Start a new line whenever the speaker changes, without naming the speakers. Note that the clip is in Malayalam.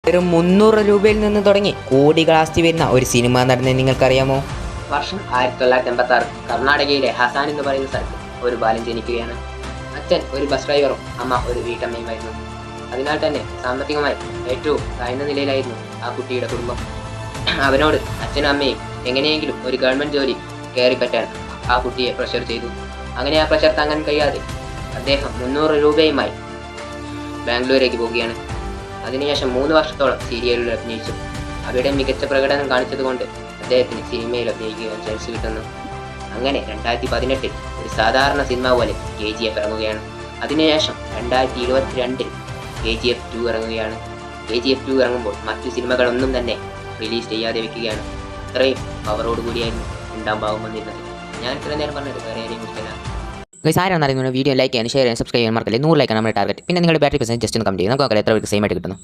വെറും 300 രൂപയിൽ നിന്ന് തുടങ്ങി കോടികൾ ആസ്തി വരുന്ന ഒരു സിനിമ നടനെ നിങ്ങൾക്കറിയാമോ?
വർഷം 1986. കർണാടകയിലെ ഹസാൻ എന്ന് പറയുന്ന സ്ഥലത്ത് ഒരു ബാലൻ ജനിക്കുകയാണ്. അച്ഛൻ ഒരു ബസ് ഡ്രൈവറും അമ്മ ഒരു വീട്ടമ്മയുമായിരുന്നു. അതിനാൽ തന്നെ സാമ്പത്തികമായി ഏറ്റവും താഴ്ന്ന നിലയിലായിരുന്നു ആ കുട്ടിയുടെ കുടുംബം. അവനോട് അച്ഛനും അമ്മയും എങ്ങനെയെങ്കിലും ഒരു ഗവൺമെന്റ് ജോലി കയറിപ്പറ്റാൻ ആ കുട്ടിയെ പ്രഷർ ചെയ്തു. അങ്ങനെ ആ പ്രഷർ താങ്ങാൻ കഴിയാതെ അദ്ദേഹം 300 രൂപയുമായി ബാംഗ്ലൂരേക്ക് പോവുകയാണ്. അതിനുശേഷം 3 വർഷത്തോളം സീരിയലുകൾ അഭിനയിച്ചു. അവിടെ മികച്ച പ്രകടനം കാണിച്ചതുകൊണ്ട് അദ്ദേഹത്തിന് സിനിമയിൽ അഭിനയിക്കാൻ ചാൻസ് കിട്ടുന്നു. അങ്ങനെ 2018 ഒരു സാധാരണ സിനിമ പോലെ KGF ഇറങ്ങുകയാണ്. അതിനുശേഷം 2022 KGF 2 ഇറങ്ങുകയാണ്. KGF 2 ഇറങ്ങുമ്പോൾ മറ്റു സിനിമകളൊന്നും തന്നെ റിലീസ് ചെയ്യാതെ വെക്കുകയാണ്. അത്രയും പവറോടുകൂടിയായിരുന്നു ഉണ്ടാൻ പാകുമെന്നിരുന്നത്. ഞാൻ ഇത്ര നേരം പറഞ്ഞത് വേറെ ആരെയും കുറിച്ചല്ല.
ആരാണെന്ന് അറിയുന്ന വീഡിയോ ലൈക്ക് ചെയ്യാൻ, ഷെയർ ചെയ്യാൻ, സബ്സ്ക്രൈബ് ചെയ്യാൻ മറക്കല്ലേ. 100 ലൈക്കാണ് നമ്മുടെ ടാർഗറ്റ്. പിന്നെ നിങ്ങളുടെ ബാറ്ററി പെർസെൻറ്റ് ജസ്റ്റ് ഒന്ന് കമന്റ് ചെയ്യും. നമുക്ക് എത്ര പേർക്ക് സെയിം ആയിട്ട് കിട്ടുന്നു.